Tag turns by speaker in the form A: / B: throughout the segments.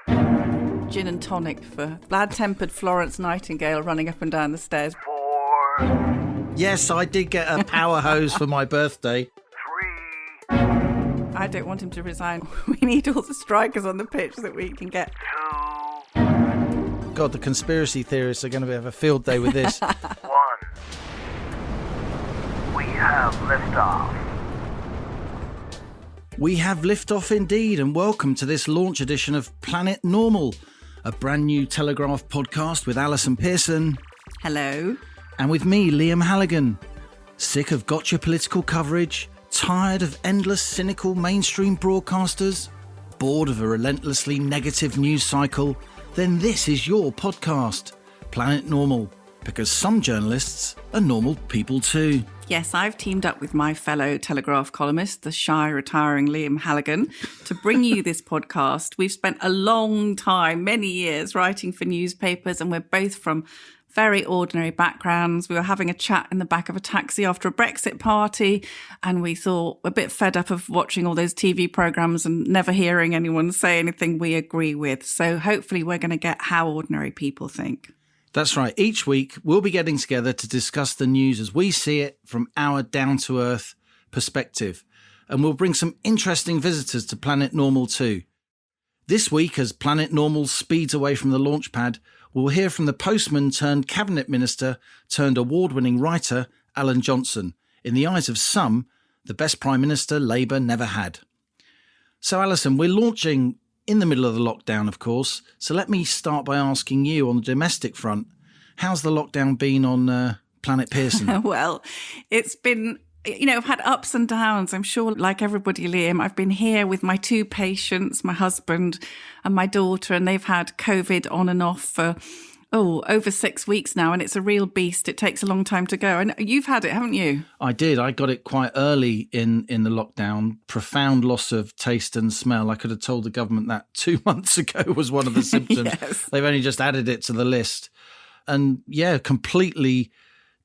A: 5.
B: Gin and tonic for bad-tempered Florence Nightingale running up and down the stairs.
A: 4.
C: Yes, I did get a power hose for my birthday.
A: 3.
B: I don't want him to resign. We need all the strikers on the pitch that we can get.
A: 2.
C: God, the conspiracy theorists are going to have a field day with this.
A: 1. We have liftoff.
C: We have liftoff indeed, and welcome to this launch edition of Planet Normal, a brand new Telegraph podcast with Allison Pearson.
B: Hello.
C: And with me, Liam Halligan. Sick of gotcha political coverage? Tired of endless cynical mainstream broadcasters? Bored of a relentlessly negative news cycle? Then this is your podcast, Planet Normal, because some journalists are normal people too.
B: Yes, I've teamed up with my fellow Telegraph columnist, the shy retiring Liam Halligan, to bring you this podcast. We've spent a long time, many years, writing for newspapers, and we're both from very ordinary backgrounds. We were having a chat in the back of a taxi after a Brexit party, and we thought a bit fed up of watching all those TV programmes and never hearing anyone say anything we agree with. So hopefully we're going to get how ordinary people think.
C: That's right. Each week, we'll be getting together to discuss the news as we see it from our down-to-earth perspective. And we'll bring some interesting visitors to Planet Normal too. This week, as Planet Normal speeds away from the launch pad, we'll hear from the postman turned cabinet minister turned award-winning writer, Alan Johnson. In the eyes of some, the best Prime Minister Labour never had. So, Alison, we're launching in the middle of the lockdown, of course. So let me start by asking you on the domestic front, how's the lockdown been on Planet Pearson?
B: Well, it's been, I've had ups and downs. I'm sure, like everybody, Liam, I've been here with my 2 patients, my husband and my daughter, and they've had COVID on and off for, over 6 weeks now. And it's a real beast. It takes a long time to go. And you've had it, haven't you?
C: I did. I got it quite early in the lockdown. Profound loss of taste and smell. I could have told the government that 2 months ago was one of the symptoms.
B: Yes.
C: They've only just added it to the list. And yeah, completely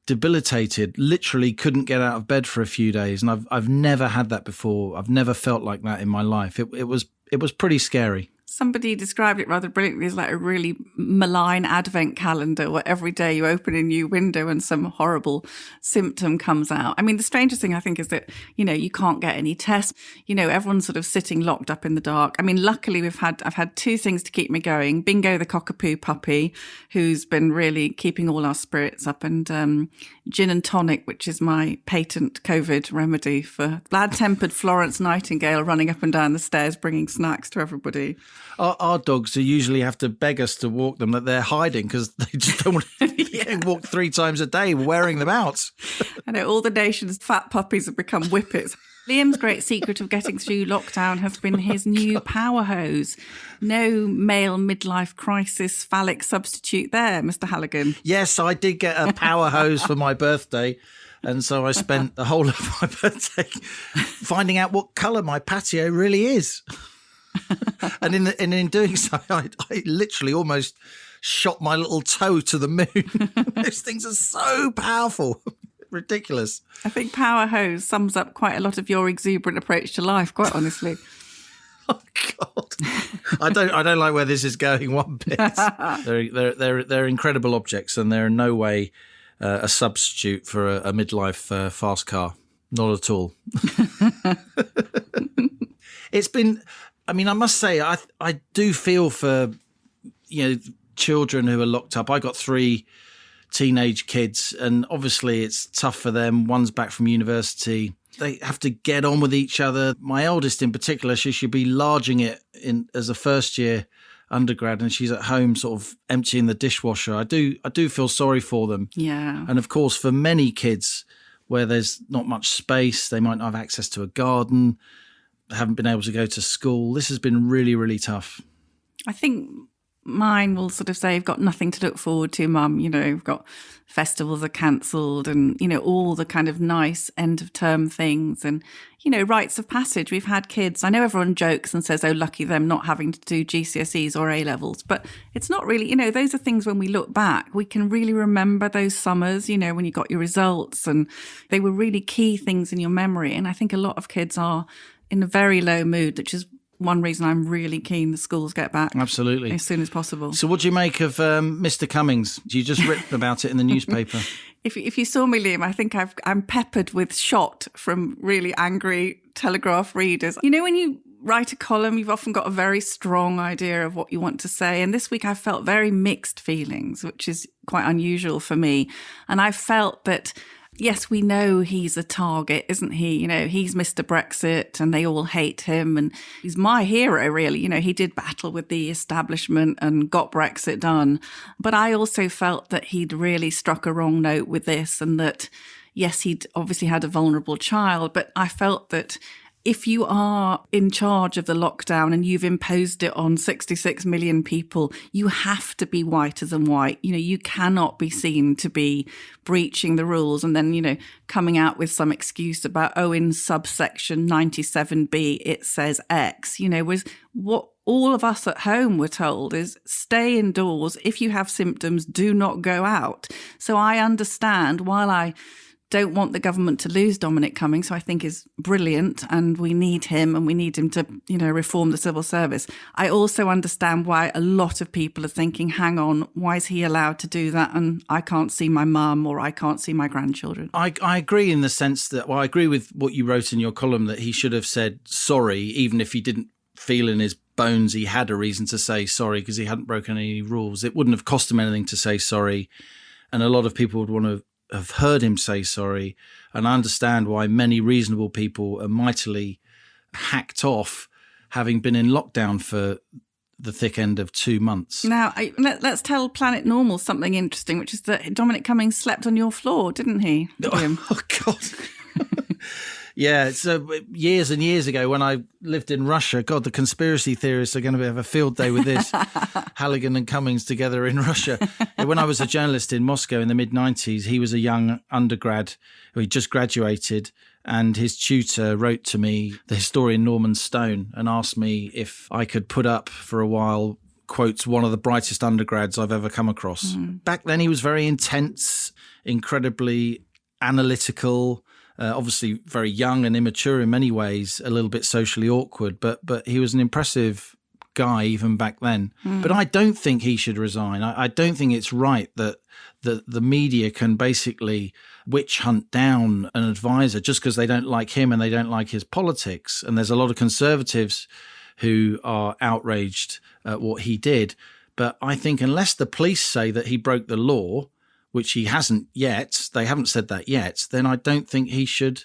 C: debilitated. Literally couldn't get out of bed for a few days. And I've never had that before. I've never felt like that in my life. It was pretty scary.
B: Somebody described it rather brilliantly as like a really malign advent calendar where every day you open a new window and some horrible symptom comes out. I mean, the strangest thing I think is that, you can't get any tests. Everyone's sort of sitting locked up in the dark. I mean, luckily I've had 2 things to keep me going. Bingo the cockapoo puppy, who's been really keeping all our spirits up, and gin and tonic, which is my patent COVID remedy for bad-tempered Florence Nightingale running up and down the stairs bringing snacks to everybody.
C: Our dogs who usually have to beg us to walk them, that they're hiding because they just don't want to walk 3 times a day wearing them out.
B: I know all the nation's fat puppies have become whippets. Liam's great secret of getting through lockdown has been his new power hose. No male midlife crisis phallic substitute there, Mr. Halligan.
C: Yes, I did get a power hose for my birthday. And so I spent the whole of my birthday finding out what colour my patio really is. And in doing so, I literally almost shot my little toe to the moon. Those things are so powerful. Ridiculous.
B: I think power hose sums up quite a lot of your exuberant approach to life, quite honestly.
C: Oh God, I don't like where this is going one bit. They're incredible objects, and they're in no way a substitute for a midlife fast car. Not at all. It's been. I mean, I must say, I do feel for, children who are locked up. I got 3 teenage kids, and obviously it's tough for them. One's back from university. They have to get on with each other. My eldest in particular, she should be larging it in as a first-year undergrad, and she's at home sort of emptying the dishwasher. I do feel sorry for them.
B: Yeah.
C: And of course, for many kids where there's not much space, they might not have access to a garden, haven't been able to go to school. This has been really, really tough.
B: I think mine will sort of say, I've got nothing to look forward to, Mum. We've got festivals are cancelled and, all the kind of nice end of term things and, rites of passage. We've had kids. I know everyone jokes and says, oh, lucky them not having to do GCSEs or A-levels. But it's not really, those are things when we look back, we can really remember those summers, when you got your results, and they were really key things in your memory. And I think a lot of kids are in a very low mood, which is one reason I'm really keen the schools get back
C: Absolutely.
B: as soon as possible.
C: So what do you make of Mr. Cummings? You just written about it in the newspaper.
B: If you saw me, Liam, I think I'm peppered with shot from really angry Telegraph readers. You know, when you write a column, you've often got a very strong idea of what you want to say. And this week I felt very mixed feelings, which is quite unusual for me. And I felt that, yes, we know he's a target, isn't he? You know, he's Mr. Brexit and they all hate him. And he's my hero, really. You know, he did battle with the establishment and got Brexit done. But I also felt that he'd really struck a wrong note with this, and that, yes, he'd obviously had a vulnerable child. But I felt that if you are in charge of the lockdown and you've imposed it on 66 million people, you have to be whiter than white. You know, you cannot be seen to be breaching the rules and then, you know, coming out with some excuse about, oh, in subsection 97B, it says X. You know, was what all of us at home were told is stay indoors. If you have symptoms, do not go out. So I understand, while I don't want the government to lose Dominic Cummings, who I think is brilliant, and we need him to, you know, reform the civil service. I also understand why a lot of people are thinking, hang on, why is he allowed to do that? And I can't see my mum or I can't see my grandchildren.
C: I agree in the sense that, well, I agree with what you wrote in your column, that he should have said sorry, even if he didn't feel in his bones he had a reason to say sorry because he hadn't broken any rules. It wouldn't have cost him anything to say sorry. And a lot of people would want to have heard him say sorry, and I understand why many reasonable people are mightily hacked off, having been in lockdown for the thick end of 2 months.
B: Now, let's tell Planet Normal something interesting, which is that Dominic Cummings slept on your floor, didn't he?
C: Oh, God. Yeah, so years and years ago when I lived in Russia, God, the conspiracy theorists are going to have a field day with this. Halligan and Cummings together in Russia. When I was a journalist in Moscow in the mid-90s, he was a young undergrad who had just graduated, and his tutor wrote to me, the historian Norman Stone, and asked me if I could put up for a while, quotes, one of the brightest undergrads I've ever come across. Back then he was very intense, incredibly analytical, obviously very young and immature in many ways, a little bit socially awkward, but he was an impressive guy even back then. But I don't think he should resign. I don't think it's right that the media can basically witch hunt down an advisor just because they don't like him and they don't like his politics. And there's a lot of Conservatives who are outraged at what he did. But I think unless the police say that he broke the law, which he hasn't yet, they haven't said that yet, then I don't think he should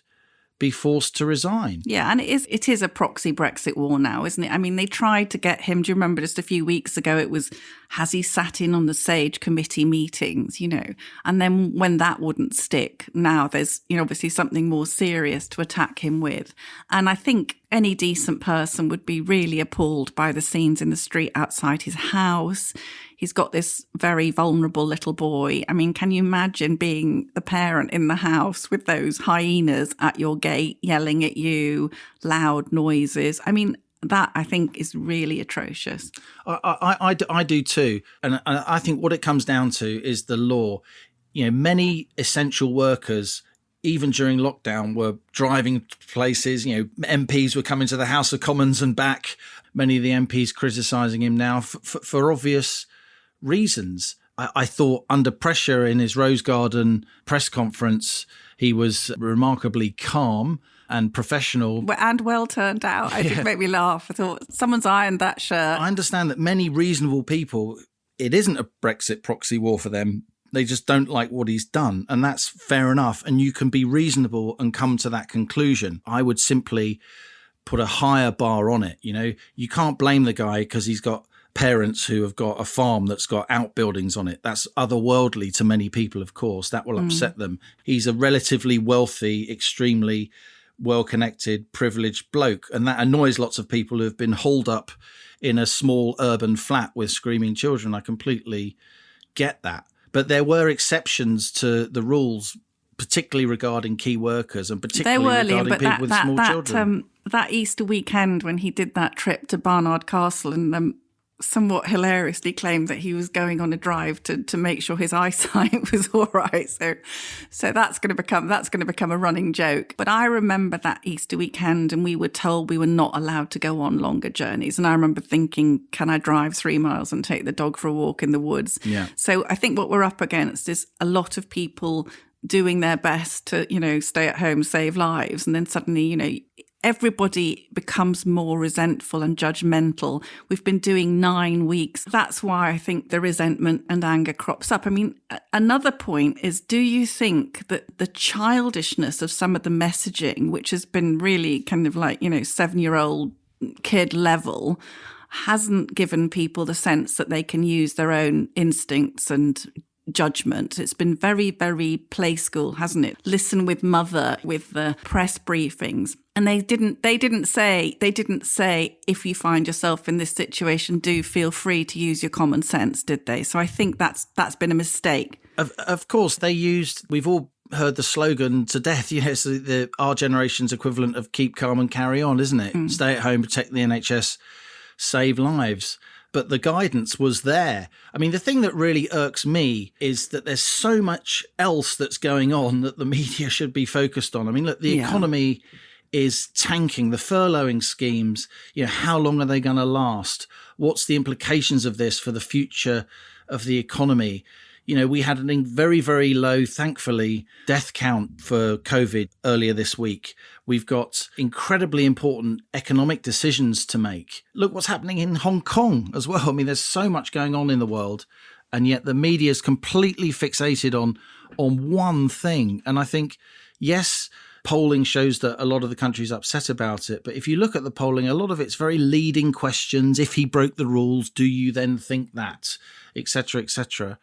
C: be forced to resign.
B: Yeah, and it is a proxy Brexit war now, isn't it? I mean, they tried to get him, do you remember just a few weeks ago, it was, has he sat in on the SAGE committee meetings, you know? And then when that wouldn't stick, now there's, you know, obviously something more serious to attack him with. And I think any decent person would be really appalled by the scenes in the street outside his house. He's got this very vulnerable little boy. I mean, can you imagine being the parent in the house with those hyenas at your gate yelling at you, loud noises? I mean, that I think is really atrocious.
C: I do too. And I think what it comes down to is the law. You know, many essential workers, even during lockdown, were driving places. You know, MPs were coming to the House of Commons and back. Many of the MPs criticising him now for obvious reasons. I thought under pressure in his Rose Garden press conference, he was remarkably calm and professional.
B: And well turned out. It did make me laugh. I thought, someone's ironed that shirt.
C: I understand that many reasonable people, it isn't a Brexit proxy war for them. They just don't like what he's done. And that's fair enough. And you can be reasonable and come to that conclusion. I would simply put a higher bar on it. You know, you can't blame the guy because he's got parents who have got a farm that's got outbuildings on it. That's otherworldly to many people, of course. That will upset them. He's a relatively wealthy, extremely well-connected, privileged bloke. And that annoys lots of people who have been holed up in a small urban flat with screaming children. I completely get that. But there were exceptions to the rules, particularly regarding key workers and particularly regarding people with small children.
B: That Easter weekend when he did that trip to Barnard Castle and somewhat hilariously claimed that he was going on a drive to make sure his eyesight was all right. So that's going to become a running joke. But I remember that Easter weekend, and we were told we were not allowed to go on longer journeys. And I remember thinking, can I drive 3 miles and take the dog for a walk in the woods?
C: Yeah.
B: So I think what we're up against is a lot of people doing their best to, stay at home, save lives. And then suddenly, everybody becomes more resentful and judgmental. We've been doing 9 weeks. That's why I think the resentment and anger crops up. I mean, another point is, do you think that the childishness of some of the messaging, which has been really kind of like, 7-year-old kid level, hasn't given people the sense that they can use their own instincts and judgment? It's been very, very play school, hasn't it? Listen with mother, with the press briefings. And they didn't say, if you find yourself in this situation, do feel free to use your common sense, did they? So I think that's been a mistake.
C: Of course, we've all heard the slogan to death. It's our generation's equivalent of keep calm and carry on, isn't it? Stay at home, protect the NHS, save lives. But the guidance was there. I mean, the thing that really irks me is that there's so much else that's going on that the media should be focused on. I mean, look, the economy is tanking, the furloughing schemes, how long are they going to last? What's the implications of this for the future of the economy? We had a very, very low, thankfully, death count for COVID earlier this week. We've got incredibly important economic decisions to make. Look what's happening in Hong Kong as well. I mean, there's so much going on in the world, and yet the media is completely fixated on one thing. And I think, yes, polling shows that a lot of the country's upset about it. But if you look at the polling, a lot of it's very leading questions. If he broke the rules, do you then think that, et cetera, et cetera.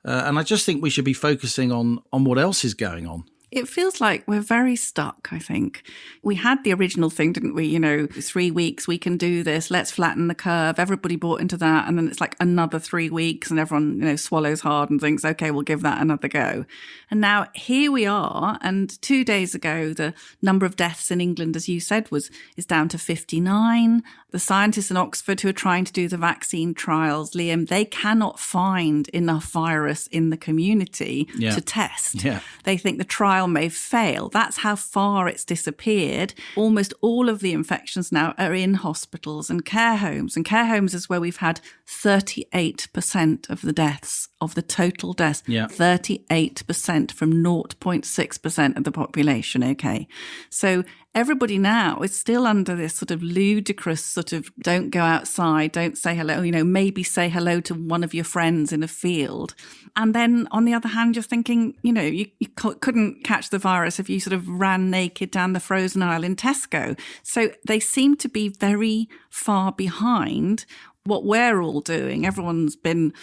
C: And I just think we should be focusing on what else is going on.
B: It feels like we're very stuck, I think. We had the original thing, didn't we? 3 weeks, we can do this. Let's flatten the curve. Everybody bought into that. And then it's like another 3 weeks and everyone, swallows hard and thinks, okay, we'll give that another go. And now here we are. And 2 days ago, the number of deaths in England, as you said, is down to 59. The scientists in Oxford who are trying to do the vaccine trials, Liam, they cannot find enough virus in the community to test. Yeah. They think the trial may fail. That's how far it's disappeared. Almost all of the infections now are in hospitals and care homes. And care homes is where we've had 38% of the deaths, of the total deaths, 38% from 0.6% of the population, okay? So everybody now is still under this sort of ludicrous sort of don't go outside, don't say hello, maybe say hello to one of your friends in a field. And then on the other hand, you're thinking, you couldn't catch the virus if you sort of ran naked down the frozen aisle in Tesco. So they seem to be very far behind what we're all doing. Everyone's been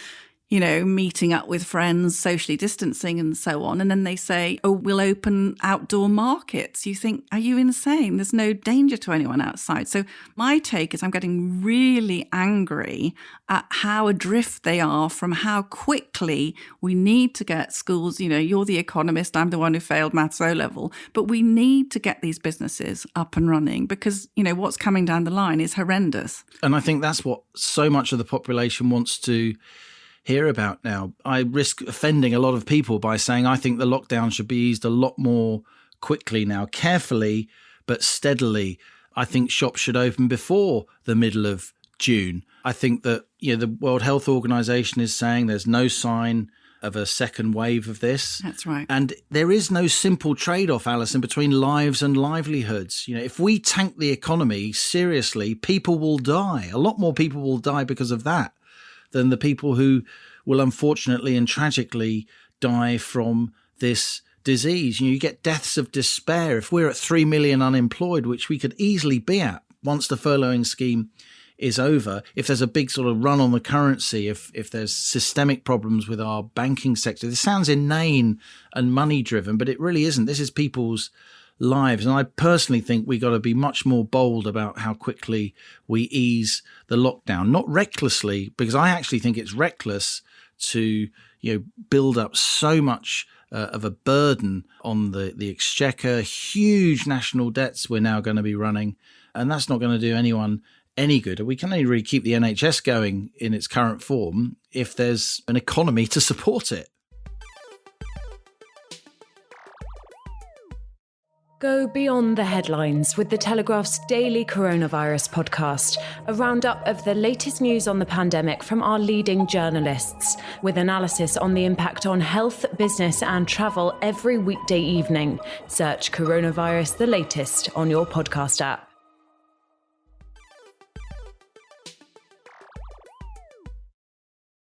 B: meeting up with friends, socially distancing and so on. And then they say, oh, we'll open outdoor markets. You think, are you insane? There's no danger to anyone outside. So my take is I'm getting really angry at how adrift they are from how quickly we need to get schools. You're the economist. I'm the one who failed maths O-level. But we need to get these businesses up and running because, what's coming down the line is horrendous.
C: And I think that's what so much of the population wants to hear about now. I risk offending a lot of people by saying I think the lockdown should be eased a lot more quickly now, carefully but steadily. I think shops should open before the middle of June. I think that the World Health Organization is saying there's no sign of a second wave of this.
B: That's right.
C: And there is no simple trade-off, Alison, between lives and livelihoods. If we tank the economy seriously, people will die. A lot more people will die because of that than the people who will unfortunately and tragically die from this disease. You get deaths of despair. If we're at 3 million unemployed, which we could easily be at once the furloughing scheme is over, if there's a big sort of run on the currency, if there's systemic problems with our banking sector, this sounds inane and money driven, but it really isn't. This is people's lives. And I personally think we got to be much more bold about how quickly we ease the lockdown, not recklessly, because I actually think it's reckless to build up so much of a burden on the exchequer, huge national debts we're now going to be running. And that's not going to do anyone any good. We can only really keep the NHS going in its current form if there's an economy to support it.
D: Go beyond the headlines with the Telegraph's daily coronavirus podcast, a roundup of the latest news on the pandemic from our leading journalists, with analysis on the impact on health, business and travel every weekday evening. Search Coronavirus the Latest on your podcast app.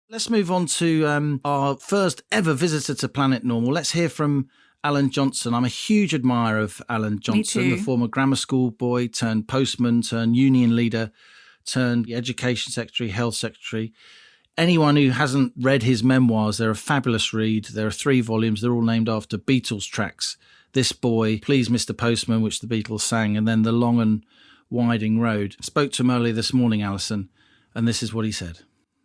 C: Let's move on to our first ever visitor to Planet Normal. Let's hear from Alan Johnson. I'm a huge admirer of Alan Johnson, the former grammar school boy turned postman, turned union leader, turned education secretary, health secretary. Anyone who hasn't read his memoirs, they're a fabulous read. There are 3 volumes. They're all named after Beatles tracks. This Boy, Please Mr. Postman, which the Beatles sang, and then The Long and Winding Road. I spoke to him earlier this morning, Alison, and this is what he said.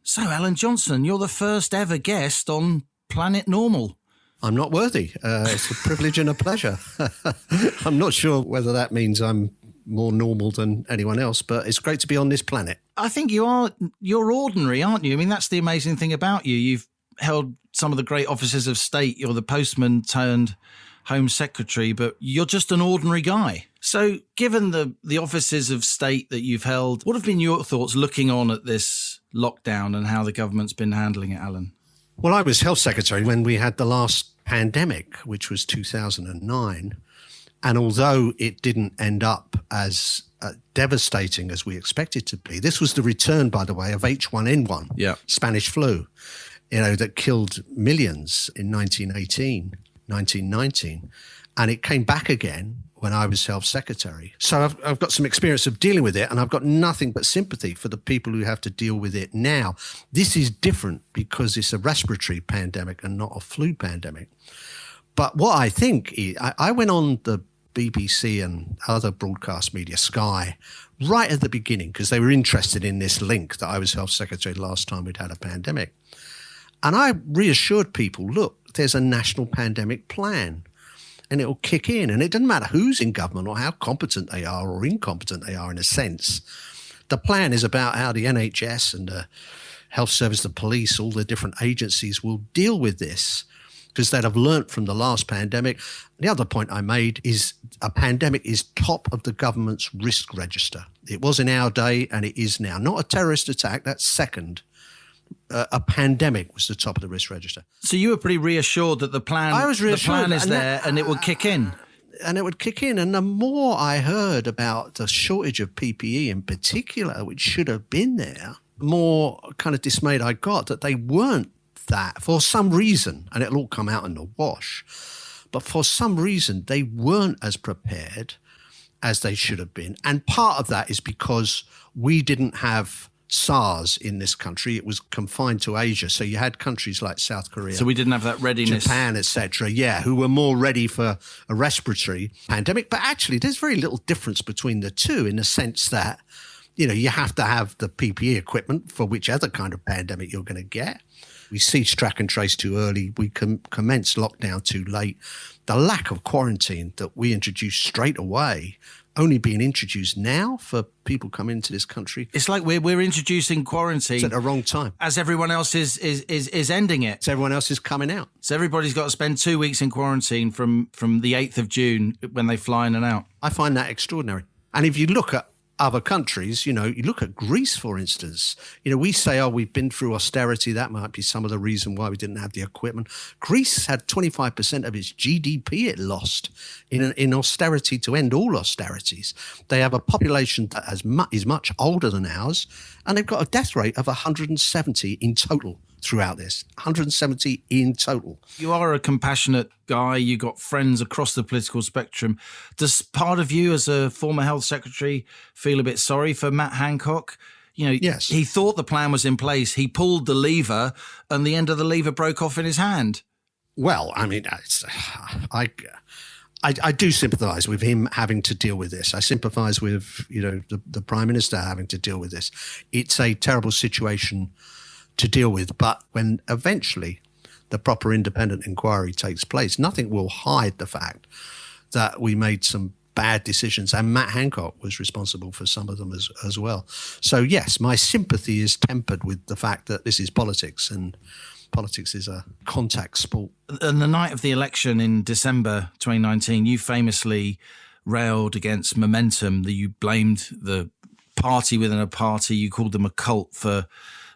C: So, Alan Johnson, you're the first ever guest on Planet Normal.
E: I'm not worthy. It's a privilege and a pleasure. I'm not sure whether that means I'm more normal than anyone else, but it's great to be on this planet.
C: I think you're ordinary, aren't you? I mean, that's the amazing thing about you. You've held some of the great offices of state. You're the postman turned Home Secretary, but you're just an ordinary guy. So given the offices of state that you've held, what have been your thoughts looking on at this lockdown and how the government's been handling it, Alan?
E: Well, I was Health Secretary when we had the last pandemic, which was 2009. And although it didn't end up as devastating as we expected to be, this was the return, by the way, of H1N1, Spanish flu, that killed millions in 1919. And it came back again when I was Health Secretary. So I've got some experience of dealing with it, and I've got nothing but sympathy for the people who have to deal with it now. This is different because it's a respiratory pandemic and not a flu pandemic. But what I think is, I went on the BBC and other broadcast media, Sky, right at the beginning because they were interested in this link that I was Health Secretary last time we'd had a pandemic. And I reassured people, look, there's a national pandemic plan. And it will kick in. And it doesn't matter who's in government or how competent they are or incompetent they are in a sense. The plan is about how the NHS and the health service, the police, all the different agencies will deal with this because they'd have learnt from the last pandemic. The other point I made is a pandemic is top of the government's risk register. It was in our day and it is now. Not a terrorist attack, that's second. A pandemic was the top of the risk register.
C: So you were pretty reassured that the plan is there and it would kick in.
E: And it would kick in. And the more I heard about the shortage of PPE in particular, which should have been there, the more kind of dismayed I got that they weren't that for some reason. And it'll all come out in the wash. But for some reason, they weren't as prepared as they should have been. And part of that is because we didn't have SARS in this country. It was confined to Asia. So you had countries like South Korea.
C: So we didn't have that readiness.
E: Japan, etc. Who were more ready for a respiratory pandemic. But actually, there's very little difference between the two in the sense that, you have to have the PPE equipment for whichever kind of pandemic you're going to get. We ceased track and trace too early. We commenced lockdown too late. The lack of quarantine that we introduced straight away only being introduced now for people coming into this country.
C: It's like we're introducing quarantine
E: it's at the wrong time,
C: as everyone else is ending it.
E: So everyone else is coming out.
C: So everybody's got to spend 2 weeks in quarantine from the 8th of June when they fly in and out.
E: I find that extraordinary. And if you look at other countries, you look at Greece, for instance. We say, we've been through austerity. That might be some of the reason why we didn't have the equipment. Greece had 25% of its GDP it lost in austerity to end all austerities. They have a population that is much older than ours, and they've got a death rate of 170 in total throughout this. 170 in total.
C: You are a compassionate guy. You got friends across the political spectrum. Does part of you as a former health secretary feel a bit sorry for Matt Hancock?
E: Yes.
C: He thought the plan was in place. He pulled the lever and the end of the lever broke off in his hand.
E: Well, I mean, I do sympathise with him having to deal with this. I sympathise with, the Prime Minister having to deal with this. It's a terrible situation to deal with. But when eventually the proper independent inquiry takes place, nothing will hide the fact that we made some bad decisions, and Matt Hancock was responsible for some of them as well. So yes, my sympathy is tempered with the fact that this is politics, and politics is a contact sport.
C: On the night of the election in December 2019, you famously railed against momentum, that you blamed the party within a party. You called them a cult for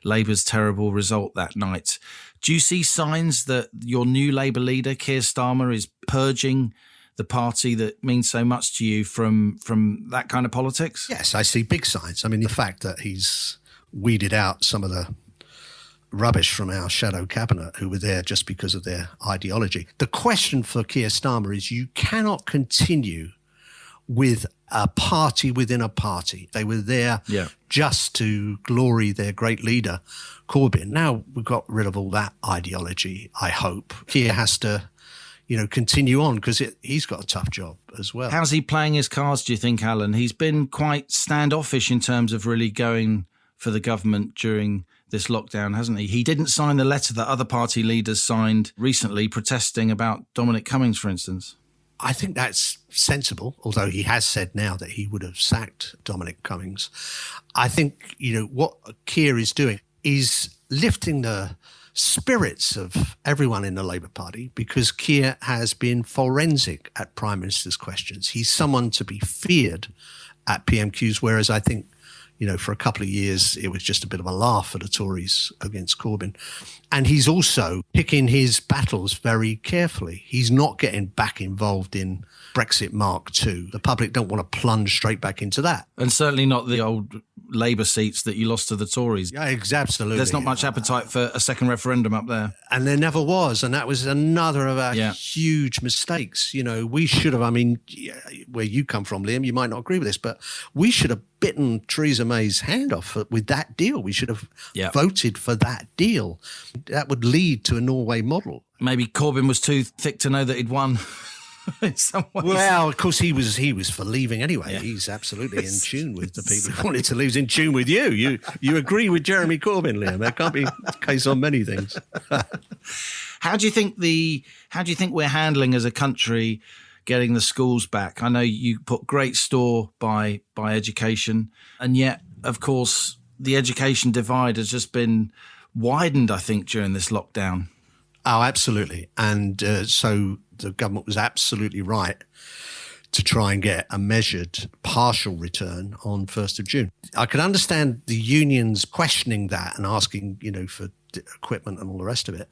C: Labour's terrible result that night. Do you see signs that your new Labour leader, Keir Starmer, is purging the party that means so much to you from that kind of politics?
E: Yes, I see big signs. I mean, the fact that he's weeded out some of the rubbish from our shadow cabinet who were there just because of their ideology. The question for Keir Starmer is you cannot continue with a party within a party. They were there just to glory their great leader, Corbyn. Now we've got rid of all that ideology, I hope. Keir has to continue on because he's got a tough job as well.
C: How's he playing his cards, do you think, Alan? He's been quite standoffish in terms of really going for the government during this lockdown, hasn't he? He didn't sign the letter that other party leaders signed recently protesting about Dominic Cummings, for instance.
E: I think that's sensible, although he has said now that he would have sacked Dominic Cummings. I think, what Keir is doing is lifting the spirits of everyone in the Labour Party, because Keir has been forensic at Prime Minister's questions. He's someone to be feared at PMQs, whereas I think, for a couple of years, it was just a bit of a laugh for the Tories against Corbyn. And he's also picking his battles very carefully. He's not getting back involved in Brexit Mark II. The public don't want to plunge straight back into that.
C: And certainly not the old Labour seats that you lost to the Tories.
E: Yeah, absolutely.
C: There's not much appetite for a second referendum up there.
E: And there never was. And that was another of our huge mistakes. We should have, where you come from, Liam, you might not agree with this, but we should have bitten Theresa May's hand off with that deal. We should have voted for that deal. That would lead to a Norway model.
C: Maybe Corbyn was too thick to know that he'd won. In some ways. Well,
E: of course, he was for leaving anyway. Yeah. He's absolutely in tune with the people who wanted to leave. He's in tune with you. You agree with Jeremy Corbyn, Liam. There can't be a case on many things.
C: How do you think we're handling as a country getting the schools back? I know you put great store by education, and yet, of course, the education divide has just been widened, I think, during this lockdown.
E: Oh, absolutely. And so the government was absolutely right to try and get a measured partial return on 1st of June. I could understand the unions questioning that and asking, for equipment and all the rest of it.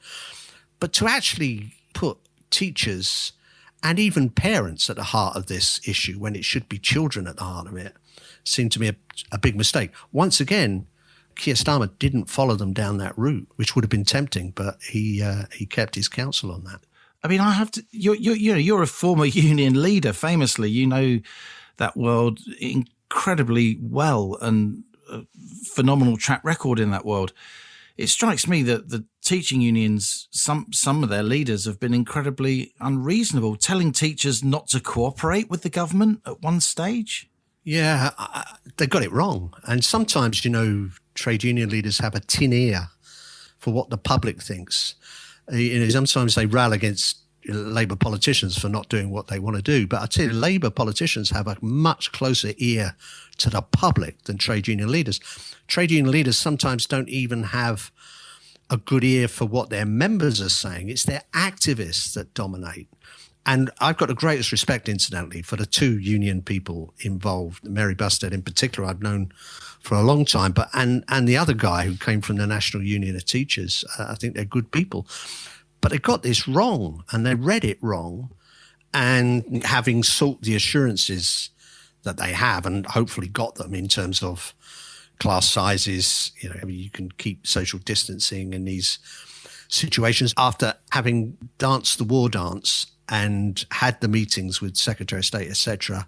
E: But to actually put teachers and even parents at the heart of this issue when it should be children at the heart of it seemed to me a big mistake. Once again, Keir Starmer didn't follow them down that route, which would have been tempting, but he kept his counsel on that.
C: I mean, I have to. You're a former union leader, famously. You know that world incredibly well, and a phenomenal track record in that world. It strikes me that the teaching unions, some of their leaders have been incredibly unreasonable, telling teachers not to cooperate with the government at one stage.
E: Yeah, they got it wrong. And sometimes, trade union leaders have a tin ear for what the public thinks. Sometimes they rail against Labour politicians for not doing what they want to do. But I tell you, Labour politicians have a much closer ear to the public than trade union leaders. Trade union leaders sometimes don't even have a good ear for what their members are saying. It's their activists that dominate. And I've got the greatest respect, incidentally, for the two union people involved. Mary Busted in particular, I've known for a long time, and the other guy who came from the National Union of Teachers. I think they're good people. But they got this wrong, and they read it wrong. And having sought the assurances that they have, and hopefully got them in terms of class sizes, you can keep social distancing in these situations after having danced the war dance and had the meetings with Secretary of State, etc.,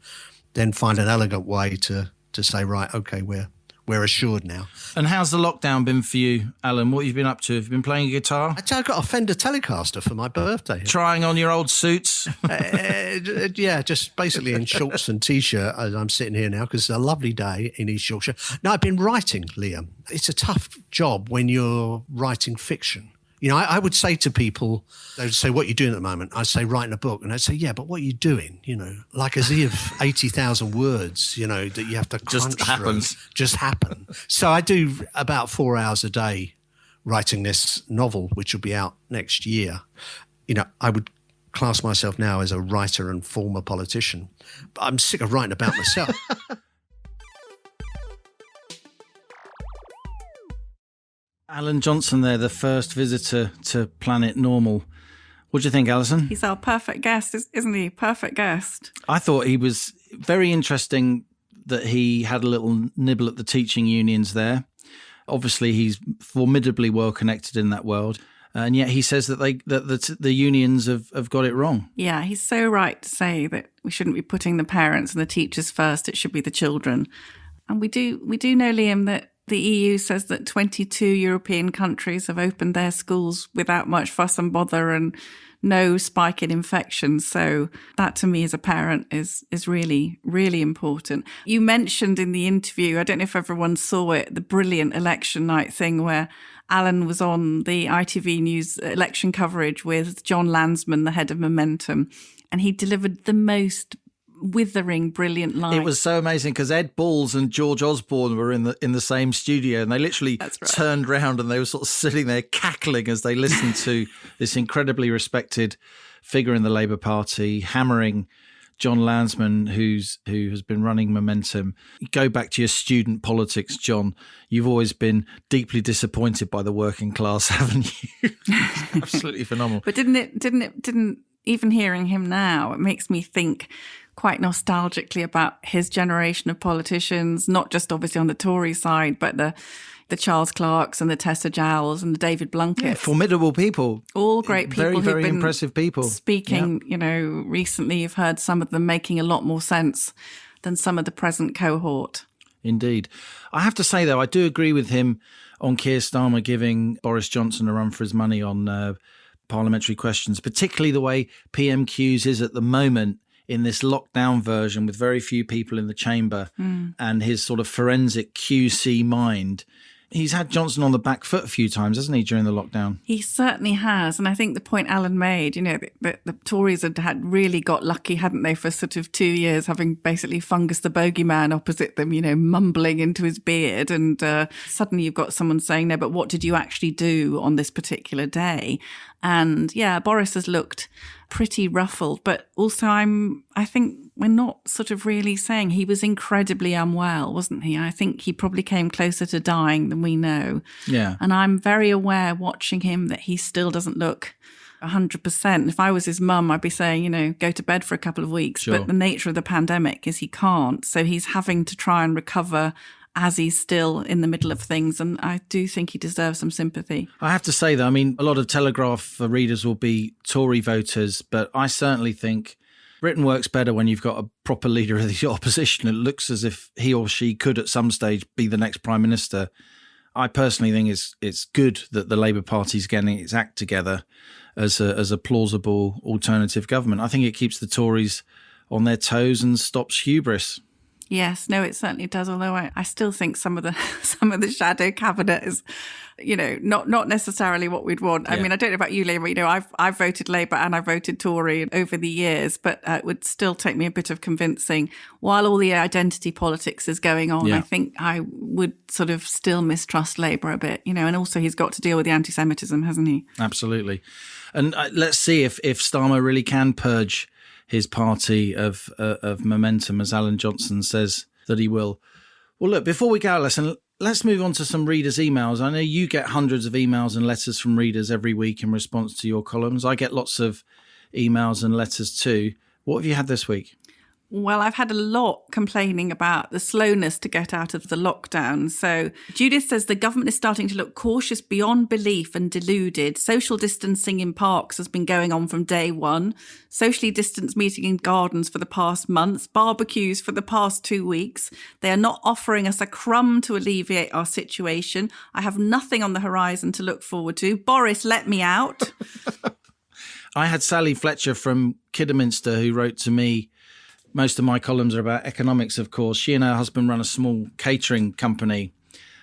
E: then find an elegant way to say, right, okay, we're assured now.
C: And how's the lockdown been for you, Alan? What have you been up to? Have you been playing a guitar?
E: I got a Fender Telecaster for my birthday.
C: Trying on your old suits?
E: Yeah, just basically in shorts and T-shirt as I'm sitting here now because it's a lovely day in East Yorkshire. Now, I've been writing, Liam. It's a tough job when you're writing fiction. You know, I would say to people, they would say, what are you doing at the moment? I'd say, writing a book. And I'd say, yeah, but what are you doing? You know, like as if 80,000 words, you know, that you have to crunch just happen. So I do about 4 hours a day writing this novel, which will be out next year. You know, I would class myself now as a writer and former politician, but I'm sick of writing about myself.
C: Alan Johnson there, the first visitor to Planet Normal. What do you think, Alison?
B: He's our perfect guest, isn't he? Perfect guest.
C: I thought he was very interesting that he had a little nibble at the teaching unions there. Obviously, he's formidably well connected in that world. And yet he says that the unions have got it wrong.
B: Yeah, he's so right to say that we shouldn't be putting the parents and the teachers first. It should be the children. And we do know, Liam, that the EU says that 22 European countries have opened their schools without much fuss and bother and no spike in infections. So that to me as a parent is really, really important. You mentioned in the interview, I don't know if everyone saw it, the brilliant election night thing where Alan was on the ITV News election coverage with John Landsman, the head of Momentum, and he delivered the most withering, brilliant line.
C: It was so amazing because Ed Balls and George Osborne were in the same studio, and they literally turned round and they were sort of sitting there cackling as they listened to this incredibly respected figure in the Labour Party hammering John Landsman, who has been running Momentum. Go back to your student politics, John. You've always been deeply disappointed by the working class, haven't you? Absolutely phenomenal.
B: But didn't even hearing him now, it makes me think quite nostalgically about his generation of politicians, not just obviously on the Tory side, but the Charles Clarks and the Tessa Jowells and the David Blunketts. Yeah,
C: formidable people.
B: All great people.
C: Very, very
B: who've been
C: impressive people.
B: Speaking, you know, recently you've heard some of them making a lot more sense than some of the present cohort.
C: Indeed. I have to say, though, I do agree with him on Keir Starmer giving Boris Johnson a run for his money on parliamentary questions, particularly the way PMQs is at the moment in this lockdown version with very few people in the chamber and his sort of forensic QC mind. He's had Johnson on the back foot a few times, hasn't he, during the lockdown? He
B: certainly has. And I think the point Alan made, you know, the Tories had really got lucky, hadn't they, for sort of 2 years, having basically Fungus the bogeyman opposite them, you know, mumbling into his beard. And suddenly you've got someone saying, no, but what did you actually do on this particular day? And yeah, Boris has looked pretty ruffled, but also I think we're not sort of really saying he was incredibly unwell, wasn't he? I think he probably came closer to dying than we know. Yeah. And I'm very aware watching him that he still doesn't look 100%. If I was his mum, I'd be saying, you know, go to bed for a couple of weeks. Sure. But the nature of the pandemic is he can't. So he's having to try and recover as he's still in the middle of things. And I do think he deserves some sympathy.
C: I have to say, though, I mean, a lot of Telegraph readers will be Tory voters, but I certainly think Britain works better when you've got a proper leader of the opposition. It looks as if he or she could at some stage be the next Prime Minister. I personally think it's good that the Labour Party is getting its act together as a plausible alternative government. I think it keeps the Tories on their toes and stops hubris.
B: Yes, no, it certainly does. Although I still think some of the shadow cabinet is, you know, not necessarily what we'd want. Yeah. I mean, I don't know about you, Liam, but, you know, I've voted Labour and I've voted Tory over the years, but it would still take me a bit of convincing. While all the identity politics is going on, I think I would sort of still mistrust Labour a bit, you know. And also, he's got to deal with the anti-Semitism, hasn't he? Absolutely.
C: And let's see if Starmer really can purge his party of momentum, as Alan Johnson says that he will. Well, look, before we go, Allison, let's move on to some readers' emails. I know you get hundreds of emails and letters from readers every week in response to your columns. I get lots of emails and letters too. What have you had this week?
B: Well, I've had a lot complaining about the slowness to get out of the lockdown. So Judith says the government is starting to look cautious beyond belief and deluded. Social distancing in parks has been going on from day one. Socially distanced meeting in gardens for the past months. Barbecues for the past 2 weeks. They are not offering us a crumb to alleviate our situation. I have nothing on the horizon to look forward to. Boris, let me out.
C: I had Sally Fletcher from Kidderminster who wrote to me. Most of my columns are about economics, of course. She and her husband run a small catering company.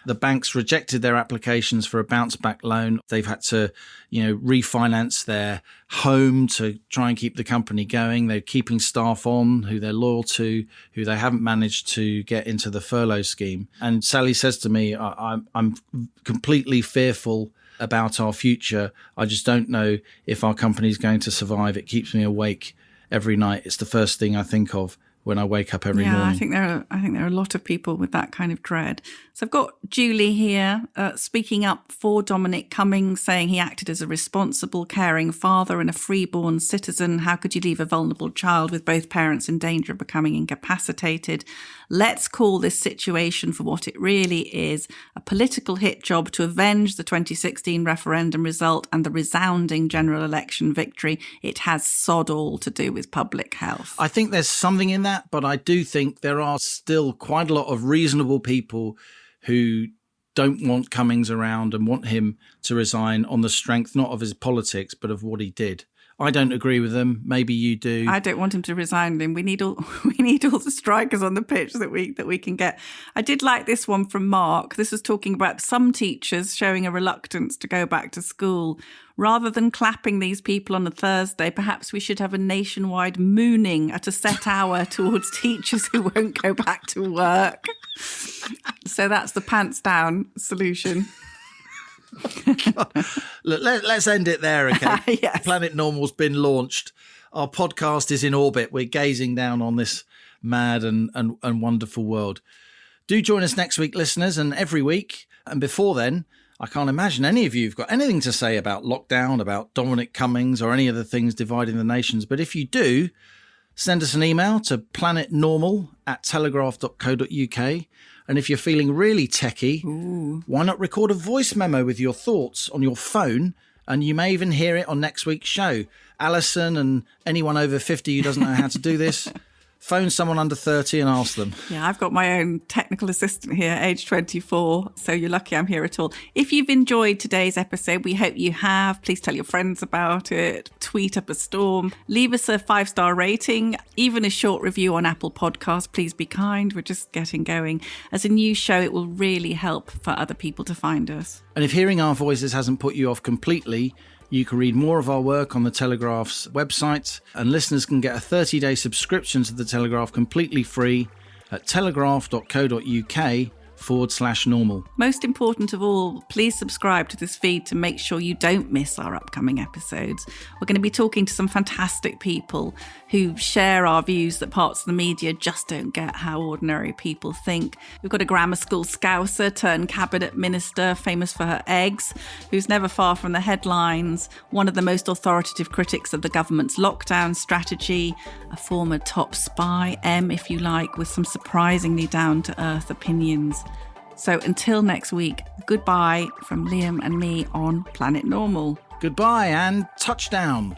C: The banks rejected their applications for a bounce back loan. They've had to, refinance their home to try and keep the company going. They're keeping staff on who they're loyal to, who they haven't managed to get into the furlough scheme. And Sally says to me, I'm completely fearful about our future. I just don't know if our company is going to survive. It keeps me awake every night. It's the first thing I think of when I wake up every morning.
B: I think there are a lot of people with that kind of dread. So I've got Julie here speaking up for Dominic Cummings, saying he acted as a responsible, caring father and a freeborn citizen. How could you leave a vulnerable child with both parents in danger of becoming incapacitated? Let's call this situation for what it really is, a political hit job to avenge the 2016 referendum result and the resounding general election victory. It has sod all to do with public health.
C: I think there's something in that, but I do think there are still quite a lot of reasonable people who don't want Cummings around and want him to resign on the strength not of his politics, but of what he did. I don't agree with them. Maybe you do.
B: I don't want him to resign. We need all the strikers on the pitch that we can get. I did like this one from Mark. This was talking about some teachers showing a reluctance to go back to school. Rather than clapping these people on a Thursday, perhaps we should have a nationwide mooning at a set hour towards teachers who won't go back to work. So that's the pants down solution.
C: Look, let's end it there, okay?
B: Yes.
C: Planet Normal's been launched. Our podcast is in orbit. We're gazing down on this mad and wonderful world. Do join us next week, listeners, and every week. And before then, I can't imagine any of you have got anything to say about lockdown, about Dominic Cummings, or any of the things dividing the nations. But if you do, send us an email to planetnormal@telegraph.co.uk. And if you're feeling really techie, why not record a voice memo with your thoughts on your phone? And you may even hear it on next week's show. Allison and anyone over 50 who doesn't know how to do this, phone someone under 30 and ask them.
B: Yeah, I've got my own technical assistant here, age 24, so you're lucky I'm here at all. If you've enjoyed today's episode, we hope you have. Please tell your friends about it. Tweet up a storm. Leave us a 5-star rating, even a short review on Apple Podcasts. Please be kind. We're just getting going. As a new show, it will really help for other people to find us.
C: And if hearing our voices hasn't put you off completely, you can read more of our work on the Telegraph's website, and listeners can get a 30-day subscription to the Telegraph completely free at telegraph.co.uk/normal.
B: Most important of all, please subscribe to this feed to make sure you don't miss our upcoming episodes. We're going to be talking to some fantastic people who share our views that parts of the media just don't get how ordinary people think. We've got a grammar school scouser turned cabinet minister, famous for her eggs, who's never far from the headlines, one of the most authoritative critics of the government's lockdown strategy, a former top spy, M if you like, with some surprisingly down-to-earth opinions. So until next week, goodbye from Liam and me on Planet Normal.
C: Goodbye and touchdown.